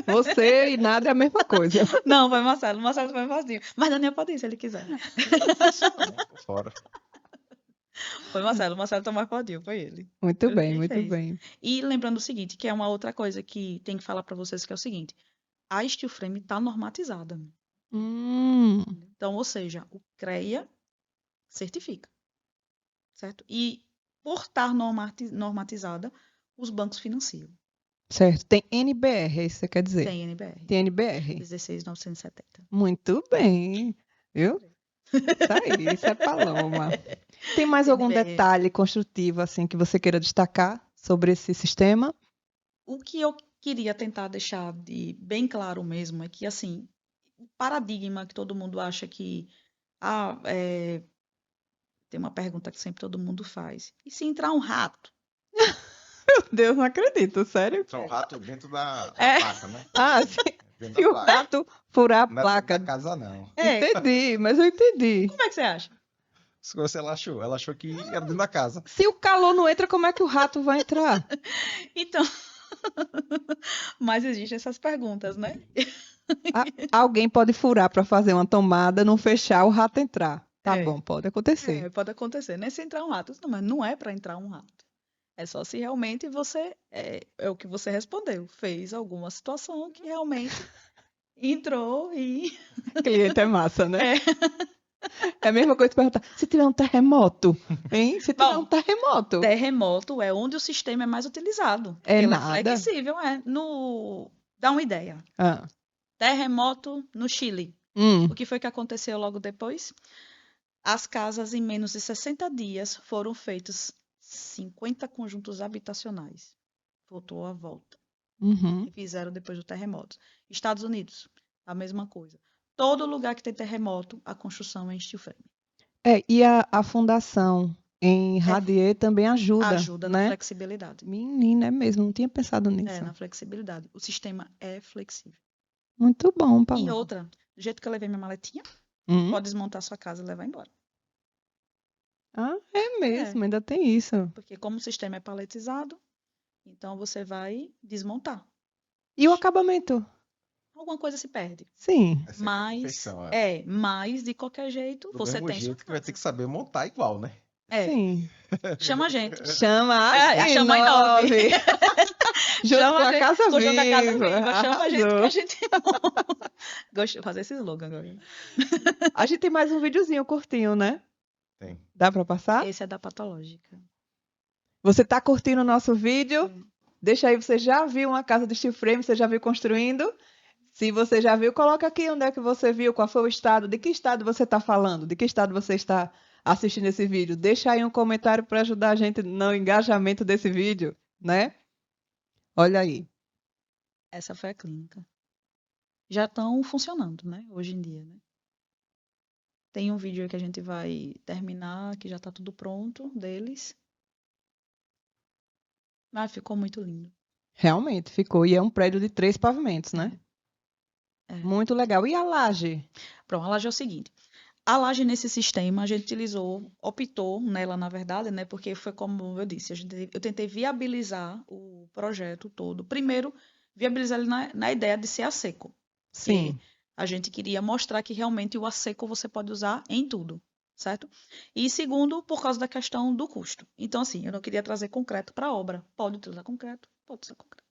Você e nada é a mesma coisa. Não, foi Marcelo. Marcelo foi mais fortinho. Mas Daniel pode ir, se ele quiser. Fora. Foi Marcelo. Marcelo tá mais fortinho, foi ele. Muito Foi bem, quem muito fez. bem. E lembrando o seguinte, que é uma outra coisa que tem que falar para vocês, que é o seguinte: a steel frame está normatizada. Então, ou seja, o CREA certifica, certo? E por estar normatizada, os bancos financiam. Certo. Tem NBR, é isso que você quer dizer? Tem NBR. Tem NBR. 16970. Muito bem. Viu? Tá aí, isso é Paloma. Tem mais algum NBR. detalhe construtivo assim que você queira destacar sobre esse sistema? O que eu queria tentar deixar bem claro mesmo é que, assim, o paradigma que todo mundo acha que... tem uma pergunta que sempre todo mundo faz. E se entrar um rato? Meu Deus, não acredito, sério? Só o rato dentro da É. placa, né? Ah, Dentro se da o placa. rato furar a Não é placa. da casa, não. Entendi, mas eu entendi. Como é que você acha? Se você ela achou que era dentro da casa. Se o calor não entra, como é que o rato vai entrar? Então, mas existem essas perguntas, né? Alguém pode furar para fazer uma tomada, não fechar, o rato entrar. Tá É. bom, pode acontecer. Pode acontecer, nem se entrar um rato. Não, mas não é para entrar um rato. É só se realmente você, é o que você respondeu, fez alguma situação que realmente entrou e... Cliente é massa, né? É. É a mesma coisa que perguntar, se tiver um terremoto, hein? Se tiver Bom, um terremoto. Terremoto é onde o sistema é mais utilizado. É Ele nada. é flexível, Dá uma ideia. Ah. Terremoto no Chile. Hum. O que foi que aconteceu logo depois? As casas, em menos de 60 dias, foram feitos 50 conjuntos habitacionais. Voltou à volta. Uhum. Que fizeram depois do terremoto. Estados Unidos, a mesma coisa. Todo lugar que tem terremoto, a construção é em steel frame. E a fundação em Radier também ajuda, Ajuda na né? flexibilidade. Menina, é mesmo, não tinha pensado nisso. Na flexibilidade. O sistema é flexível. Muito bom, E Paula. outra, do jeito que eu levei minha maletinha, pode desmontar sua casa e levar embora. Ah, é mesmo, ainda tem isso. Porque como o sistema é paletizado, então você vai desmontar. E o acabamento? Alguma coisa se perde. Sim. Essa é a perfeição, mas de qualquer jeito, Do você mesmo tem sua jeito que vai casa. ter que saber montar igual, né? Sim. Chama a gente. Chama a chama em 9. Junto Chama com a a gente, Casa junto a Casa Viva. Viva. Chama a gente que Arrasou. a gente... Gosto de fazer esse slogan agora. A gente tem mais um videozinho curtinho, né? Tem. Dá pra passar? Esse é da patológica. Você tá curtindo o nosso vídeo? Deixa aí, você já viu uma casa de steel frame? Você já viu construindo? Se você já viu, coloca aqui onde é que você viu, qual foi o estado, de que estado você está falando, de que estado você está assistindo esse vídeo. Deixa aí um comentário para ajudar a gente no engajamento desse vídeo, né? Olha aí. Essa foi a clínica. Já estão funcionando, né? Hoje em dia, né? Tem um vídeo aí que a gente vai terminar, que já está tudo pronto deles. Mas ficou muito lindo. Realmente, ficou. E é um prédio de 3 pavimentos, né? Muito legal. E a laje? Pronto, a laje é o seguinte. A laje nesse sistema a gente optou nela, na verdade, né? Porque foi como eu disse, eu tentei viabilizar o projeto todo. Primeiro, viabilizar ele na ideia de ser a seco. Sim. A gente queria mostrar que realmente o a seco você pode usar em tudo, certo? E segundo, por causa da questão do custo. Então, assim, eu não queria trazer concreto para a obra. Pode utilizar concreto, pode usar concreto.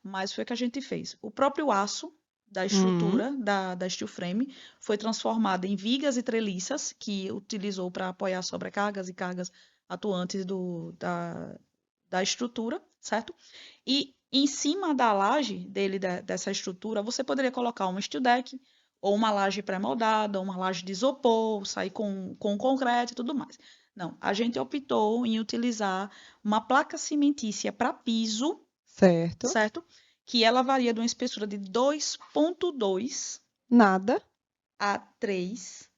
Mas foi o que a gente fez. O próprio aço da estrutura da steel frame foi transformado em vigas e treliças que utilizou para apoiar sobrecargas e cargas atuantes da estrutura, certo? E em cima da laje dessa estrutura, você poderia colocar uma steel deck ou uma laje pré-moldada, ou uma laje de isopor, sair com concreto e tudo mais. Não, a gente optou em utilizar uma placa cimentícia para piso, certo? Que ela varia de uma espessura de 2,2 a 3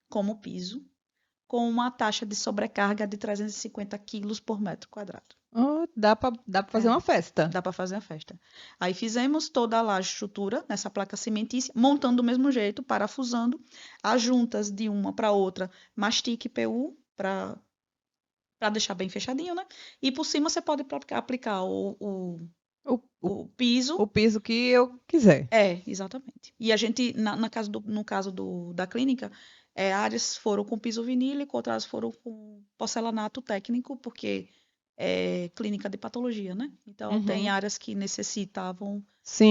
como piso, com uma taxa de sobrecarga de 350 quilos por metro quadrado. Dá para fazer uma festa. Dá para fazer uma festa. Aí fizemos toda a laje estrutura nessa placa cimentícia, montando do mesmo jeito, parafusando as juntas de uma para outra, mastique PU para deixar bem fechadinho, né? E por cima você pode aplicar o piso. O piso que eu quiser. Exatamente. E a gente, no caso da clínica, áreas foram com piso vinílico, outras foram com porcelanato técnico, porque é clínica de patologia, né? Então, tem áreas que necessitavam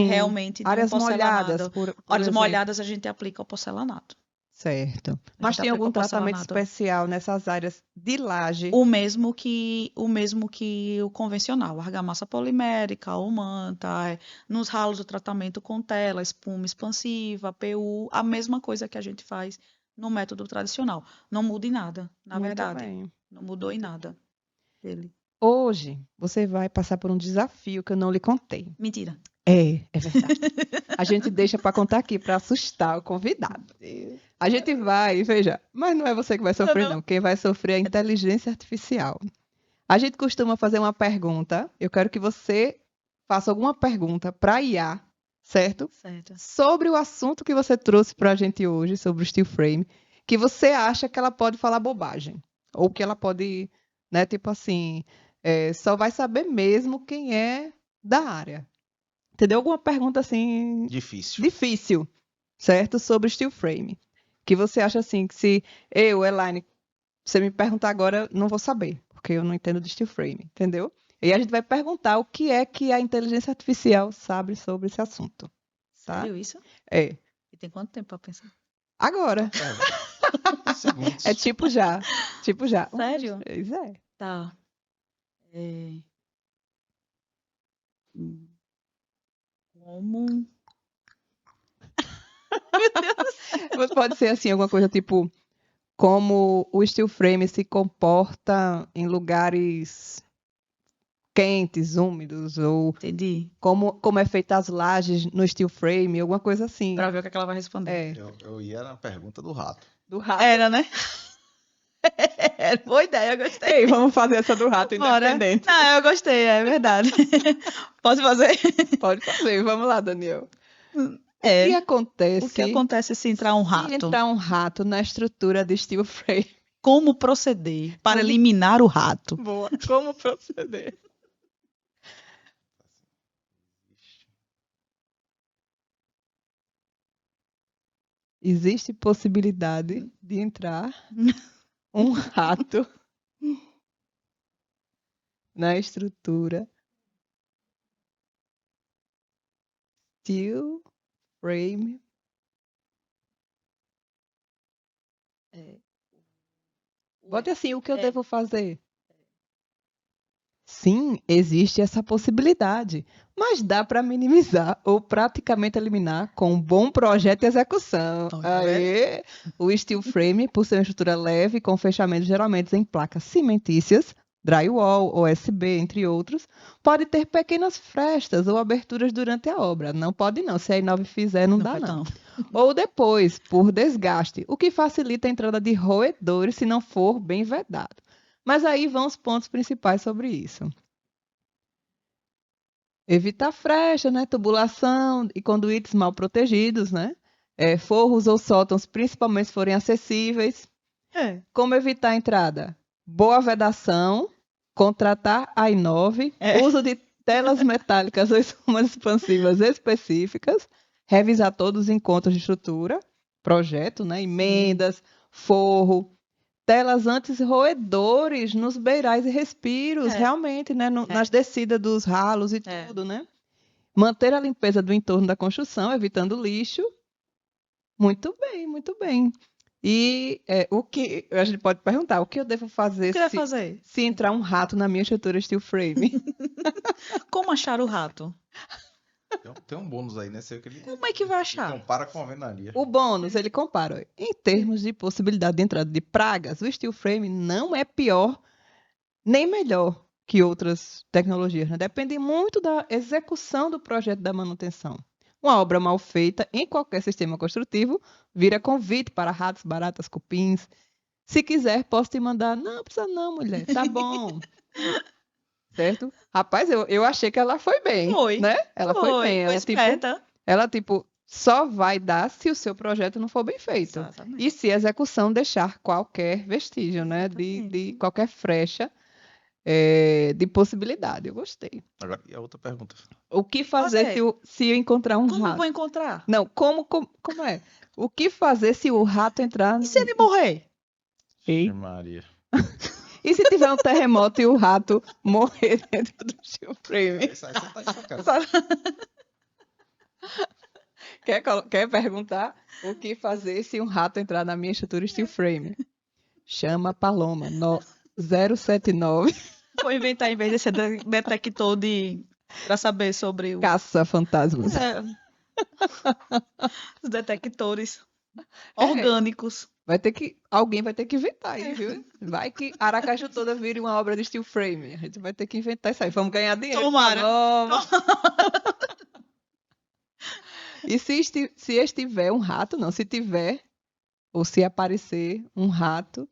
realmente de áreas um porcelanato. molhadas, por áreas exemplo. molhadas a gente aplica o porcelanato. Certo. Mas tem algum tratamento especial nessas áreas de laje? O mesmo que o convencional, argamassa polimérica, ou manta, nos ralos do tratamento com tela, espuma expansiva, PU, a mesma coisa que a gente faz no método tradicional. Não muda em nada, na verdade. Bem. Não mudou em nada dele. Hoje você vai passar por um desafio que eu não lhe contei. Mentira. É verdade. A gente deixa para contar aqui para assustar o convidado. A gente vai, veja, mas não é você que vai sofrer, não. Quem vai sofrer é a inteligência artificial. A gente costuma fazer uma pergunta. Eu quero que você faça alguma pergunta para a IA, certo? Certo. Sobre o assunto que você trouxe para a gente hoje, sobre o steel frame, que você acha que ela pode falar bobagem. Ou que ela pode, né, tipo assim, só vai saber mesmo quem é da área. Entendeu? Alguma pergunta assim difícil, certo? Sobre steel frame. Que você acha assim, que se eu, Elaine, você me perguntar agora, não vou saber, porque eu não entendo de steel frame, entendeu? E a gente vai perguntar o que é que a inteligência artificial sabe sobre esse assunto. Tá? Sério isso? É. E tem quanto tempo para pensar? Agora. Segundos. É tipo já. Tipo já. Sério? Pois é. Tá. Como? Meu Deus. Pode ser assim, alguma coisa tipo como o steel frame se comporta em lugares quentes, úmidos, ou Entendi. como é feita as lajes no steel frame, alguma coisa assim. Pra ver o que ela vai responder. É. Eu ia na pergunta do rato. Do rato. Era, né? Boa ideia, eu gostei. Ei, vamos fazer essa do rato Bora. independente. Não, eu gostei, é verdade. Posso fazer? Pode fazer, vamos lá, Daniel. É. O que acontece? O que acontece se entrar um rato? Se entrar um rato na estrutura de steel frame? Como proceder para eliminar o rato? Boa. Como proceder? Existe possibilidade de entrar um rato na estrutura steel frame. Bote assim, o que eu devo fazer? Sim, existe essa possibilidade, mas dá para minimizar ou praticamente eliminar com um bom projeto e execução. Aê! O steel frame, por ser uma estrutura leve, com fechamento geralmente em placas cimentícias, drywall, OSB, entre outros, pode ter pequenas frestas ou aberturas durante a obra. Não pode não, se a I9 fizer, não dá não. Ou depois, por desgaste, o que facilita a entrada de roedores se não for bem vedado. Mas aí vão os pontos principais sobre isso. Evitar frecha, né? Tubulação e conduítes mal protegidos, né? Forros ou sótãos, principalmente se forem acessíveis. Como evitar a entrada? Boa vedação, contratar a I9, uso de telas metálicas ou espumas expansivas específicas, revisar todos os encontros de estrutura, projeto, né? Emendas, forro, telas anti-roedores nos beirais e respiros, realmente, né? Nas descidas dos ralos e tudo, né? Manter a limpeza do entorno da construção, evitando lixo. Muito bem, muito bem. E o que a gente pode perguntar, o que eu devo fazer, se entrar um rato na minha estrutura steel frame? Como achar o rato? Tem um bônus aí, né? Sei que ele Como é que vai achar? Compara com a alvenaria. O bônus, ele compara. Em termos de possibilidade de entrada de pragas, o steel frame não é pior nem melhor que outras tecnologias, né? Depende muito da execução do projeto da manutenção. Uma obra mal feita em qualquer sistema construtivo vira convite para ratos, baratas, cupins. Se quiser, posso te mandar. Não, precisa não, mulher. Tá bom. Certo? Rapaz, eu achei que ela foi bem. Foi. Né? Ela foi bem. Ela, só vai dar se o seu projeto não for bem feito. Exatamente. E se a execução deixar qualquer vestígio, né? De qualquer frecha de possibilidade. Eu gostei. Agora, e a outra pergunta? O que fazer se eu encontrar um rato? Como eu vou encontrar? Não, como é? O que fazer se o rato entrar... E se ele morrer? Ei. Maria. E se tiver um terremoto e o rato morrer dentro do steel frame? Isso aí você tá Quer perguntar o que fazer se um rato entrar na minha estrutura steel frame? Chama a Paloma, 079. Vou inventar, em vez desse detector para saber sobre o... Caça fantasmas. Os detectores orgânicos. Alguém vai ter que inventar aí, viu? Vai que Aracaju toda vire uma obra de steel frame. A gente vai ter que inventar isso aí. Vamos ganhar dinheiro. Tomara. E se estiver um rato, não, se tiver, ou se aparecer um rato,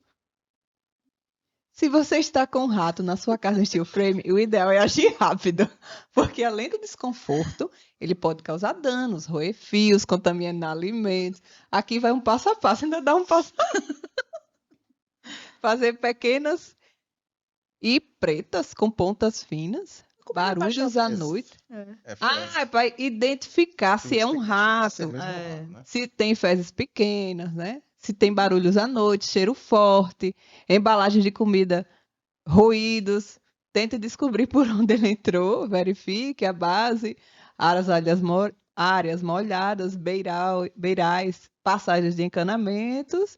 se você está com um rato na sua casa em steel frame, o ideal é agir rápido, porque além do desconforto, ele pode causar danos, roer fios, contaminar alimentos. Aqui vai um passo a passo, ainda dá um passo a passo. Fazer pequenas e pretas com pontas finas, barulhos à noite. É Para identificar se é um rato, né? se tem fezes pequenas, né? Se tem barulhos à noite, cheiro forte, embalagens de comida, ruídos. Tente descobrir por onde ele entrou, verifique a base, áreas molhadas, beirais, passagens de encanamentos.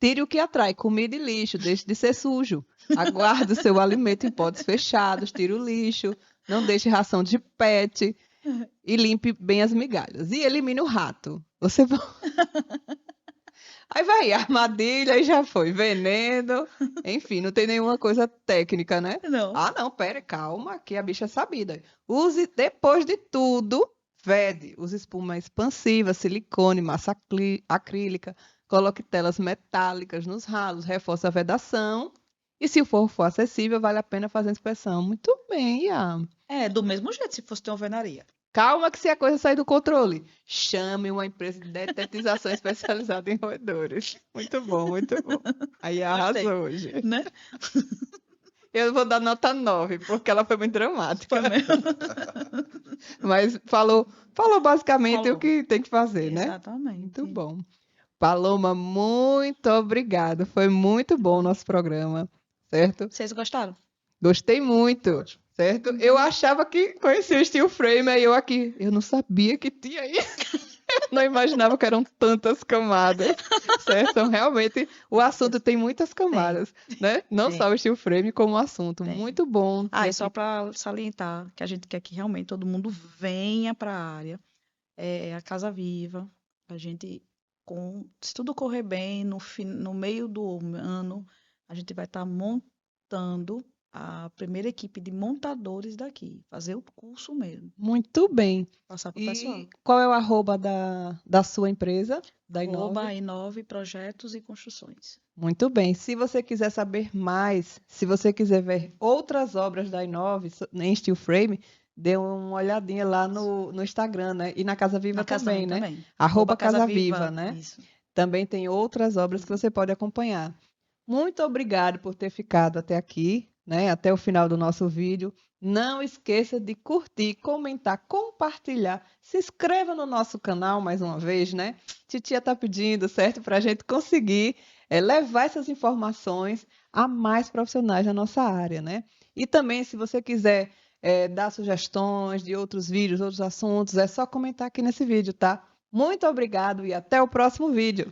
Tire o que atrai, comida e lixo, deixe de ser sujo. Aguarde o seu alimento em potes fechados, tire o lixo, não deixe ração de pet e limpe bem as migalhas. E elimine o rato. Você Aí vai, armadilha, aí já foi, veneno, enfim, não tem nenhuma coisa técnica, né? Não. Não, pera, calma, que a bicha é sabida. Use, depois de tudo, vede, use espuma expansiva, silicone, massa acrílica, coloque telas metálicas nos ralos, reforce a vedação, e se o forro for acessível, vale a pena fazer a inspeção. Muito bem, Ian. Do mesmo jeito, se fosse ter uma alvenaria. Calma que se a coisa sair do controle, chame uma empresa de detetização especializada em roedores. Muito bom, muito bom. Aí arrasou hoje. Né? Eu vou dar nota 9, porque ela foi muito dramática. Foi mesmo. Mas falou basicamente o que tem que fazer, né? Exatamente. Muito bom. Paloma, muito obrigada. Foi muito bom o nosso programa, certo? Vocês gostaram? Gostei muito. Ótimo. Certo? Eu achava que conhecia o steel frame, aí eu não sabia que tinha isso. Não imaginava que eram tantas camadas, certo? Então, realmente, o assunto tem muitas camadas, né? Não só o steel frame, como o assunto. Muito bom. E só para salientar, que a gente quer que realmente todo mundo venha para a área. É a Casa Viva. A gente, se tudo correr bem, no meio do ano, a gente vai estar montando a primeira equipe de montadores daqui, fazer o curso mesmo. Muito bem. Passar para o pessoal. Qual é o arroba da sua empresa? Da @i9 Projetos e Construções. Muito bem. Se você quiser saber mais, se você quiser ver outras obras da i9 em steel frame, dê uma olhadinha lá no Instagram, né? E na Casa Viva também, né? Também. @Casa Viva, né? Isso. Também tem outras obras que você pode acompanhar. Muito obrigado por ter ficado até aqui, né? Até o final do nosso vídeo. Não esqueça de curtir, comentar, compartilhar. Se inscreva no nosso canal mais uma vez, né? Titia tá pedindo, certo? Para a gente conseguir levar essas informações a mais profissionais da nossa área, né? E também, se você quiser dar sugestões de outros vídeos, outros assuntos, é só comentar aqui nesse vídeo, tá? Muito obrigado e até o próximo vídeo.